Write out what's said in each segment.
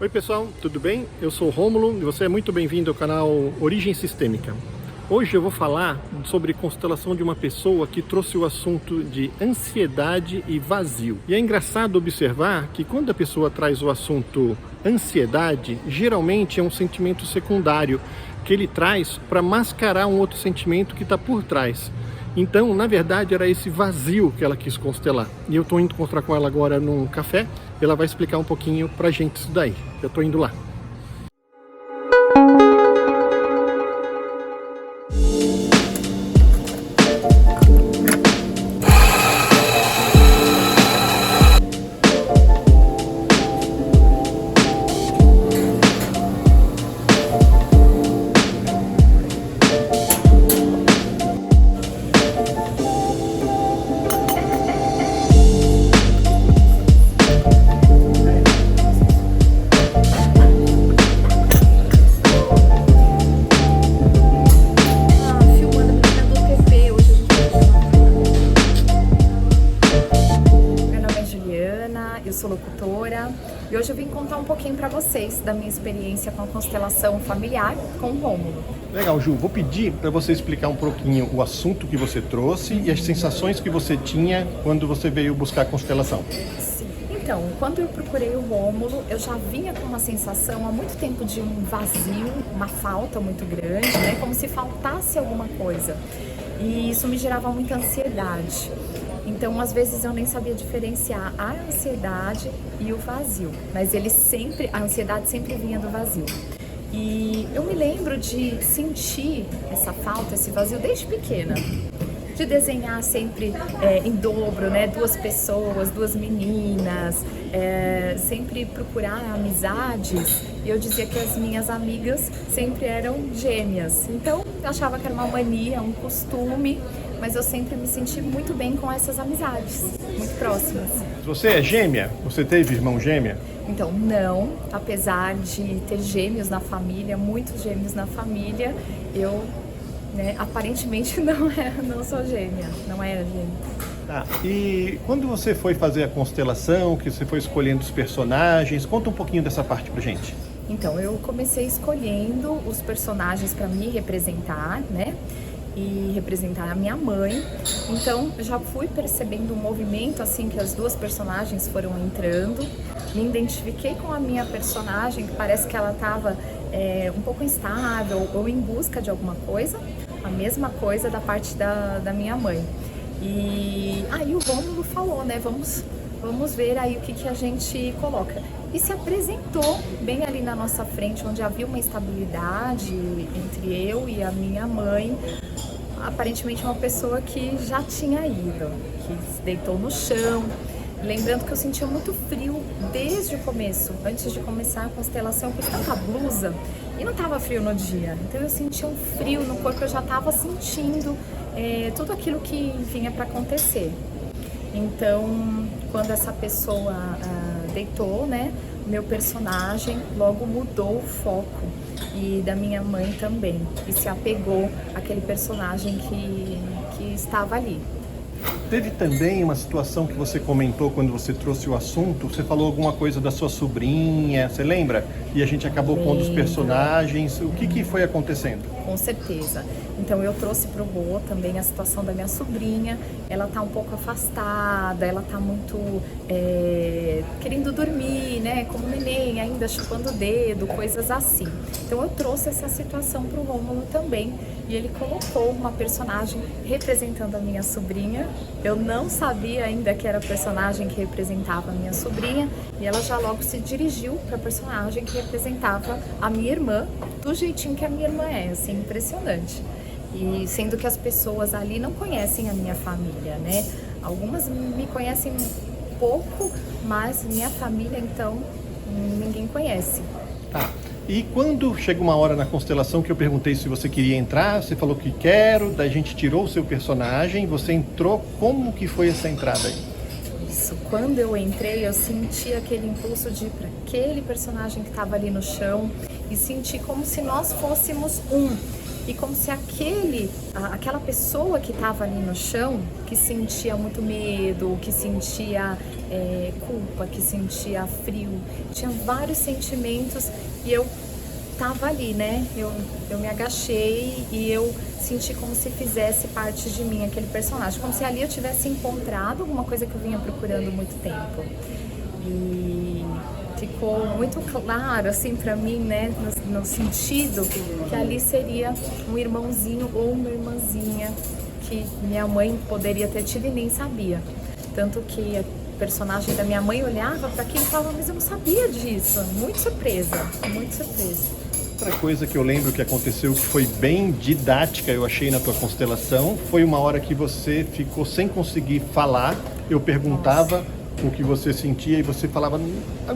Oi pessoal, tudo bem? Eu sou o Rômulo e você é muito bem-vindo ao canal Origem Sistêmica. Hoje eu vou falar sobre constelação de uma pessoa que trouxe o assunto de ansiedade e vazio. E é engraçado observar que quando a pessoa traz o assunto ansiedade, geralmente é um sentimento secundário que ele traz para mascarar um outro sentimento que está por trás. Então, na verdade, era esse vazio que ela quis constelar. E eu estou indo encontrar com ela agora num café. Ela vai explicar um pouquinho pra gente isso daí. Eu estou indo lá. Eu sou locutora e hoje eu vim contar um pouquinho para vocês da minha experiência com a constelação familiar com o Rômulo. Legal, Ju. Vou pedir para você explicar um pouquinho o assunto que você trouxe e as sensações que você tinha quando você veio buscar a constelação. Sim. Então, quando eu procurei o Rômulo, eu já vinha com uma sensação há muito tempo de um vazio, uma falta muito grande, né? Como se faltasse alguma coisa. E isso me gerava muita ansiedade. Então, às vezes eu nem sabia diferenciar a ansiedade e o vazio, mas a ansiedade sempre vinha do vazio. E eu me lembro de sentir essa falta, esse vazio desde pequena, de desenhar sempre em dobro, né? Duas pessoas, duas meninas, sempre procurar amizades. E eu dizia que as minhas amigas sempre eram gêmeas. Então, eu achava que era uma mania, um costume, mas eu sempre me senti muito bem com essas amizades, muito próximas. Você é gêmea? Você teve irmão gêmea? Então, não, apesar de ter gêmeos na família, muitos gêmeos na família, eu, aparentemente não sou gêmea, não era gêmea. Tá. E quando você foi fazer a constelação, que você foi escolhendo os personagens, conta um pouquinho dessa parte pra gente. Então, eu comecei escolhendo os personagens para me representar, né? E representar a minha mãe. Então, eu já fui percebendo um movimento assim que as duas personagens foram entrando. Me identifiquei com a minha personagem, que parece que ela estava um pouco instável ou em busca de alguma coisa. A mesma coisa da parte da minha mãe. E aí o Rômulo falou, né? Vamos ver aí o que a gente coloca. E se apresentou bem ali na nossa frente, onde havia uma estabilidade entre eu e a minha mãe. Aparentemente uma pessoa que já tinha ido, que se deitou no chão. Lembrando que eu sentia muito frio desde o começo. Antes de começar a constelação, eu pus tanta blusa e não estava frio no dia. Então eu sentia um frio no corpo, eu já estava sentindo tudo aquilo que vinha para acontecer. Então, quando essa pessoa deitou, né, meu personagem logo mudou o foco, e da minha mãe também, e se apegou àquele personagem que estava ali. Teve também uma situação que você comentou quando você trouxe o assunto, você falou alguma coisa da sua sobrinha, você lembra? E a gente acabou pondo os personagens, o que foi acontecendo? Com certeza. Então eu trouxe para o Rô também a situação da minha sobrinha. Ela tá um pouco afastada, ela tá muito querendo dormir, né? Como neném, ainda chupando o dedo, coisas assim. Então eu trouxe essa situação para o Rômulo também. E ele colocou uma personagem representando a minha sobrinha. Eu não sabia ainda que era a personagem que representava a minha sobrinha. E ela já logo se dirigiu para a personagem que representava a minha irmã, do jeitinho que a minha irmã é, assim, impressionante. E sendo que as pessoas ali não conhecem a minha família, né? Algumas me conhecem pouco, mas minha família, então, ninguém conhece. Tá. E quando chega uma hora na constelação que eu perguntei se você queria entrar, você falou que quero, daí a gente tirou o seu personagem, você entrou, como que foi essa entrada aí? Isso, quando eu entrei, eu senti aquele impulso de ir para aquele personagem que estava ali no chão e senti como se nós fôssemos um. e como se aquela pessoa que estava ali no chão, que sentia muito medo, que sentia culpa, que sentia frio, tinha vários sentimentos, e eu tava ali, né? Eu me agachei e eu senti como se fizesse parte de mim aquele personagem, como se ali eu tivesse encontrado alguma coisa que eu vinha procurando há muito tempo. E ficou muito claro, assim, pra mim, né, no sentido que ali seria um irmãozinho ou uma irmãzinha que minha mãe poderia ter tido e nem sabia. Tanto que a personagem da minha mãe olhava para aquilo e falava, mas eu não sabia disso. Muito surpresa, muito surpresa. Outra coisa que eu lembro que aconteceu, que foi bem didática, eu achei na tua constelação, foi uma hora que você ficou sem conseguir falar. Eu perguntava o que você sentia e você falava,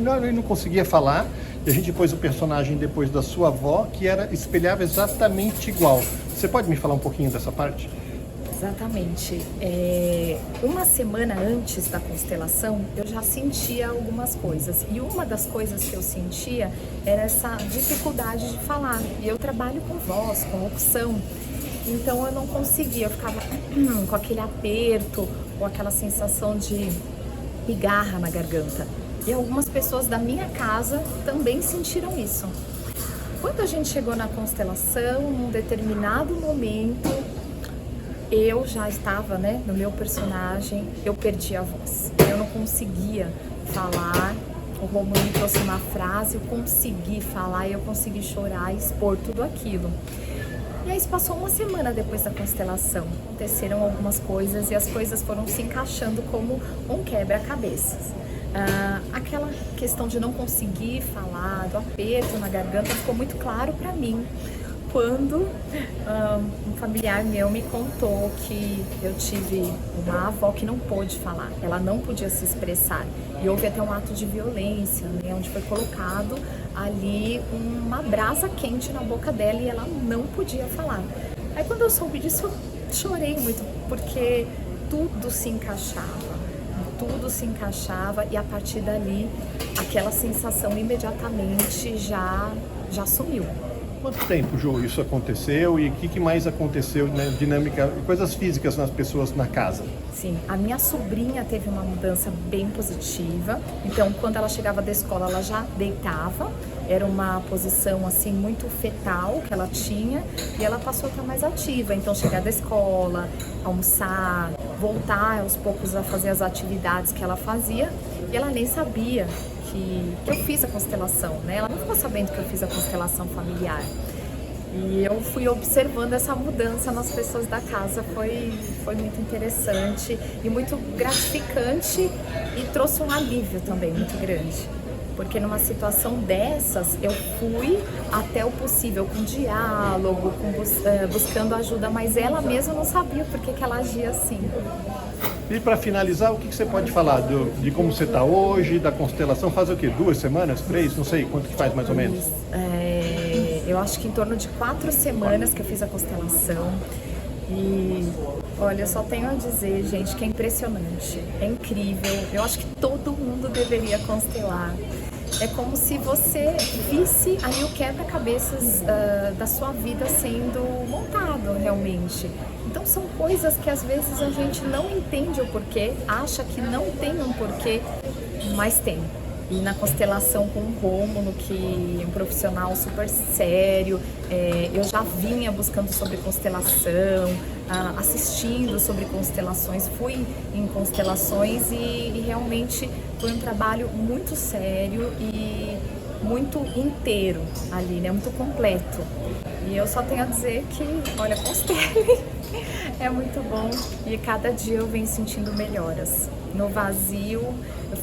não, eu não conseguia falar. E a gente pôs o personagem depois da sua avó, que espelhava exatamente igual. Você pode me falar um pouquinho dessa parte? Exatamente. Uma semana antes da constelação, eu já sentia algumas coisas. E uma das coisas que eu sentia era essa dificuldade de falar. E eu trabalho com voz, com locução. Então eu não conseguia, eu ficava com aquele aperto ou aquela sensação de pigarra na garganta. E algumas pessoas da minha casa também sentiram isso. Quando a gente chegou na constelação, num determinado momento, eu já estava, né, no meu personagem, eu perdi a voz. Eu não conseguia falar. O Rômulo me trouxe uma frase, eu consegui falar e eu consegui chorar e expor tudo aquilo. E aí passou uma semana depois da constelação. Aconteceram algumas coisas e as coisas foram se encaixando como um quebra-cabeças. Aquela questão de não conseguir falar, do aperto na garganta, ficou muito claro para mim quando um familiar meu me contou que eu tive uma avó que não pôde falar, ela não podia se expressar. E houve até um ato de violência, né, onde foi colocado ali uma brasa quente na boca dela e ela não podia falar. Aí quando eu soube disso, eu chorei muito, porque tudo se encaixava e a partir dali aquela sensação imediatamente já sumiu. Quanto tempo, Ju, isso aconteceu e o que mais aconteceu na dinâmica, coisas físicas nas pessoas na casa? Sim, a minha sobrinha teve uma mudança bem positiva. Então, quando ela chegava da escola, ela já deitava. Era uma posição assim muito fetal que ela tinha e ela passou a estar mais ativa. Então, chegar da escola, almoçar, voltar aos poucos a fazer as atividades que ela fazia. E ela nem sabia que eu fiz a constelação, né? Ela não ficou sabendo que eu fiz a constelação familiar. E eu fui observando essa mudança nas pessoas da casa, foi muito interessante e muito gratificante e trouxe um alívio também muito grande. Porque numa situação dessas, eu fui até o possível, com diálogo, buscando ajuda, mas ela mesma não sabia por que ela agia assim. E para finalizar, o que você pode falar de como você está hoje, da constelação? Faz o quê? 2 semanas? 3? Não sei quanto que faz mais ou menos. Eu acho que em torno de 4 semanas que eu fiz a constelação. E olha, eu só tenho a dizer, gente, que é impressionante, é incrível. Eu acho que todo mundo deveria constelar. É como se você visse ali o quebra-cabeças da sua vida sendo montado realmente. Então são coisas que às vezes a gente não entende o porquê, acha que não tem um porquê, mas tem. E na constelação com o Rômulo, que é um profissional super sério, eu já vinha buscando sobre constelação, assistindo sobre constelações, fui em constelações e realmente foi um trabalho muito sério e muito inteiro ali, né? Muito completo. E eu só tenho a dizer que, olha, constele é muito bom e cada dia eu venho sentindo melhoras. No vazio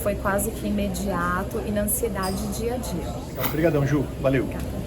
foi quase que imediato e na ansiedade dia a dia. Obrigadão, Ju. Valeu. Obrigada.